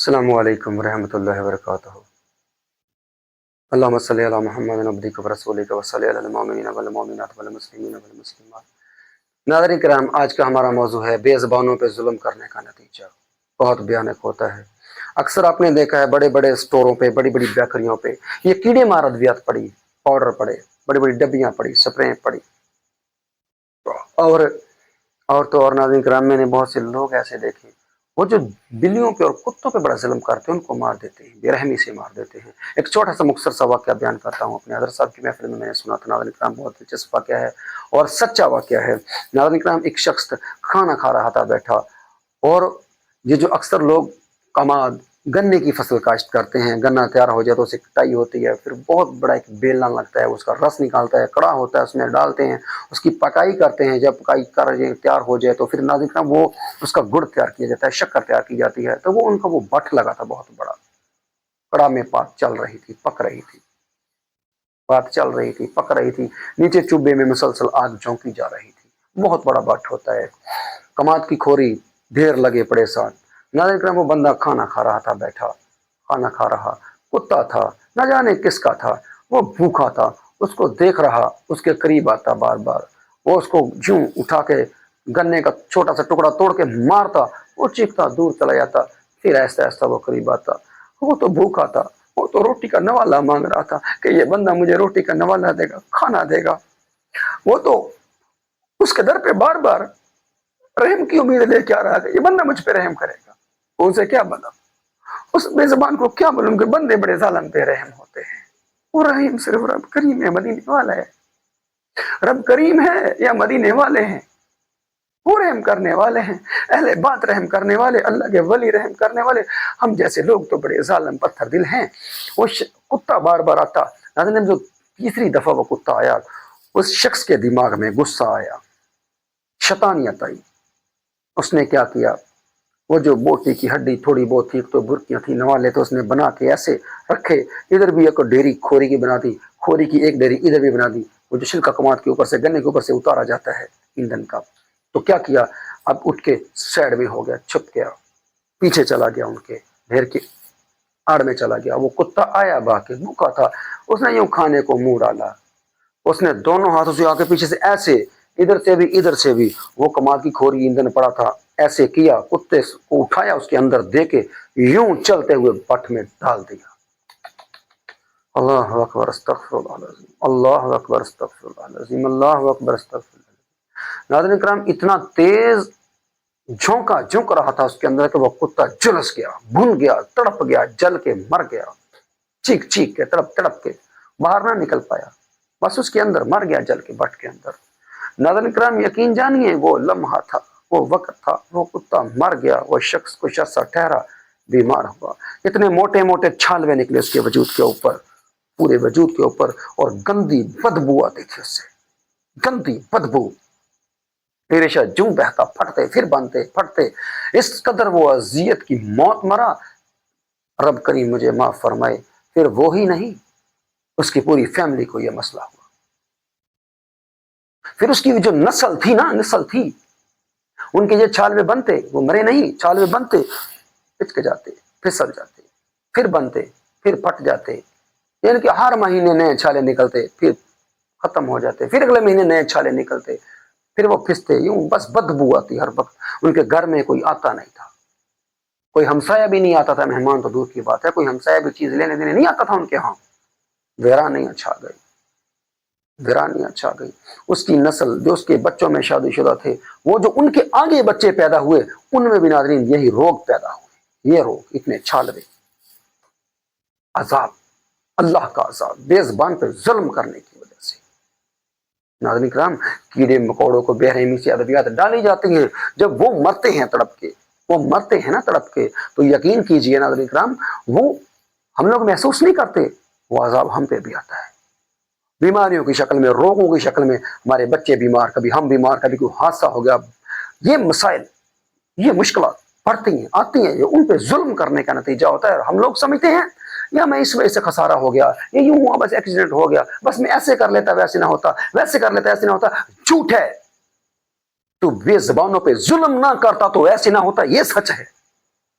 السلام علیکم ورحمۃ اللہ وبرکاتہ۔ اللہم صلی علی محمد عبدک ورسولک وصلی علی المؤمنین والمؤمنات والمسلمین والمسلمات۔ ناظرین کرام، آج کا ہمارا موضوع ہے بے زبانوں پہ ظلم کرنے کا نتیجہ۔ بہت بھیانک ہوتا ہے۔ اکثر آپ نے دیکھا ہے بڑے بڑے اسٹوروں پہ، بڑی بڑی بیکریوں پہ یہ کیڑے مار ادویات پڑی، پاؤڈر پڑے، بڑی بڑی ڈبیاں پڑی، سپرے پڑی، اور تو اور ناظرین کرام، میں نے بہت سے لوگ ایسے دیکھے وہ جو بلیوں پہ اور کتوں پہ بڑا ظلم کرتے ہیں، ان کو مار دیتے ہیں، بے رحمی سے مار دیتے ہیں۔ ایک چھوٹا سا مختصر سا واقعہ بیان کرتا ہوں، اپنے حضرت صاحب کی محفل میں نے سنا تھا ناظرین کرام، بہت دلچسپ واقعہ ہے اور سچا واقعہ ہے۔ ناظرین کرام، ایک شخص کھانا کھا رہا تھا بیٹھا، اور یہ جو اکثر لوگ کماد گنے کی فصل کاشت کرتے ہیں، گنا تیار ہو جائے تو اسے کٹائی ہوتی ہے، پھر بہت بڑا ایک بیلنا لگتا ہے، اس کا رس نکالتا ہے، کڑا ہوتا ہے، اس میں ڈالتے ہیں، اس کی پکائی کرتے ہیں۔ جب پکائی کر تیار ہو جائے تو پھر ناظرین کرام وہ اس کا گڑ تیار کیا جاتا ہے، شکر تیار کی جاتی ہے۔ تو وہ ان کا وہ بٹ لگا تھا بہت بڑا، کڑا میں بات چل رہی تھی، پک رہی تھی، بات چل رہی تھی، پک رہی تھی، نیچے چوبے میں مسلسل آگ جھونکی جا رہی تھی۔ بہت بڑا بٹ ہوتا ہے، کماد کی کھوری ڈھیر لگے پڑے ساتھ۔ ناظرین کرام، وہ بندہ کھانا کھا رہا تھا بیٹھا، کھانا کھا رہا، کتا تھا، نہ جانے کس کا تھا، وہ بھوکا تھا، اس کو دیکھ رہا، اس کے قریب آتا بار بار، وہ اس کو جوں اٹھا کے گنے کا چھوٹا سا ٹکڑا توڑ کے مارتا، وہ چیختا دور چلا جاتا، پھر آہستہ آہستہ وہ قریب آتا۔ وہ تو بھوکا تھا، وہ تو روٹی کا نوالا مانگ رہا تھا کہ یہ بندہ مجھے روٹی کا نوالا دے گا، کھانا دے گا۔ وہ تو اس کے در پہ بار بار رحم کی امید لے کے آ رہا تھا، یہ بندہ مجھ پہ رحم کرے گا۔ اسے کیا بنا، اس بے زبان کو کیا بولوں کہ بندے بڑے ظالم بے رحم ہوتے ہیں۔ وہ رحیم صرف رب کریم ہے، مدینے والا ہے۔ رب کریم ہے یا مدینے والے ہیں، وہ رحم کرنے والے ہیں، اہل بات رحم کرنے والے، اللہ کے ولی رحم کرنے والے۔ ہم جیسے لوگ تو بڑے ظالم پتھر دل ہیں۔ وہ کتا بار بار آتا، ناظرین جو تیسری دفعہ وہ کتا آیا، اس شخص کے دماغ میں غصہ آیا، شیطانیت آئی۔ اس نے کیا کیا، وہ جو بوٹی کی ہڈی تھوڑی بہت تھی تو برکیاں تھی، نوالے تو اس نے بنا کے ایسے رکھے، ادھر بھی ایک ڈیری کھوری کی بنا دی، کھوری کی ایک ڈیری ادھر بھی بنا دی، وہ جو چھلکا کماد کے اوپر سے گنے کے اوپر سے اتارا جاتا ہے ایندھن کا۔ تو کیا کیا، اب اٹھ کے سائڈ میں ہو گیا، چھپ گیا، پیچھے چلا گیا، ان کے ڈھیر کے آڑ میں چلا گیا۔ وہ کتا آیا با کے، بھوکا تھا، اس نے یوں کھانے کو منہ ڈالا، اس نے دونوں ہاتھوں سے آ کے پیچھے سے ایسے، ادھر سے بھی ادھر سے بھی، وہ کماد کی کھوری ایندھن پڑا تھا، ایسے کیا، کتے کو اٹھایا، اس کے اندر دے کے یوں چلتے ہوئے بٹ میں ڈال دیا۔ اللہ اکبر، استغفر اللہ العظیم، اللہ اکبر، استغفر اللہ العظیم، اللہ اکبر، استغفر اللہ۔ ناظرین کرام، اتنا تیز جھونکا جھونک رہا تھا اس کے اندر کہ وہ کتا جلس گیا، بھن گیا، تڑپ گیا، جل کے مر گیا، چیخ چیخ کے، تڑپ تڑپ کے، باہر نہ نکل پایا، بس اس کے اندر مر گیا، جل کے بٹ کے اندر۔ ناظرین کرام، یقین جانیے وہ لمحہ تھا، وہ وقت تھا، وہ کتا مر گیا، وہ شخص کچھ عرصہ ٹھہرا، بیمار ہوا، اتنے موٹے موٹے چھالوے نکلے اس کے وجود کے اوپر، پورے وجود کے اوپر، اور گندی بدبو آتی تھی اس سے، گندی بدبو، ریشہ جوں بہتا، پھٹتے پھر بنتے پھٹتے، اس قدر وہ اذیت کی موت مرا۔ رب کریم مجھے معاف فرمائے، پھر وہی نہیں، اس کی پوری فیملی کو یہ مسئلہ ہوا۔ پھر اس کی جو نسل تھی نا، نسل تھی، ان کے یہ چھالوے بنتے، وہ مرے نہیں، چھالوے بنتے، پچک جاتے، پھسل جاتے، پھر بنتے، پھر پھٹ جاتے، یعنی کہ ہر مہینے نئے چھالے نکلتے، پھر ختم ہو جاتے، پھر اگلے مہینے نئے چھالے نکلتے، پھر وہ پھستے، یوں بس بدبو آتی ہر وقت۔ ان کے گھر میں کوئی آتا نہیں تھا، کوئی ہمسایہ بھی نہیں آتا تھا، مہمان تو دور کی بات ہے، کوئی ہمسایہ بھی چیز لینے دینے نہیں آتا تھا ان کے ہاں۔ ویرانیاں چھا گئی، ویرانیاں چھا گئی۔ اس کی نسل جو اس کے بچوں میں شادی شدہ تھے، وہ جو ان کے آگے بچے پیدا ہوئے، ان میں بھی ناظرین یہی روگ پیدا ہوئے، یہ روگ، اتنے چھالوے، عذاب، اللہ کا عذاب، بے زبان پہ ظلم کرنے کی وجہ سے۔ ناظرین کرام، کیڑے مکوڑوں کو بے رحمی سے ادویات ڈالی جاتی ہیں، جب وہ مرتے ہیں تڑپ کے، وہ مرتے ہیں نا تڑپ کے، تو یقین کیجئے ناظرین کرام، وہ ہم لوگ محسوس نہیں کرتے، وہ عذاب ہم پہ بھی آتا ہے، بیماریوں کی شکل میں، روگوں کی شکل میں، ہمارے بچے بیمار، کبھی ہم بیمار، کبھی کوئی حادثہ ہو گیا۔ یہ مسائل، یہ مشکلات پڑتی ہیں، آتی ہیں، یہ ان پہ ظلم کرنے کا نتیجہ ہوتا ہے۔ ہم لوگ سمجھتے ہیں یا میں اس وجہ سے خسارہ ہو گیا، یہ یوں ہوا، بس ایکسیڈنٹ ہو گیا، بس میں ایسے کر لیتا ویسے نہ ہوتا، ویسے کر لیتا ایسے نہ ہوتا۔ جھوٹ ہے، تو بے زبانوں پہ ظلم نہ کرتا تو ایسے نہ ہوتا، یہ سچ ہے۔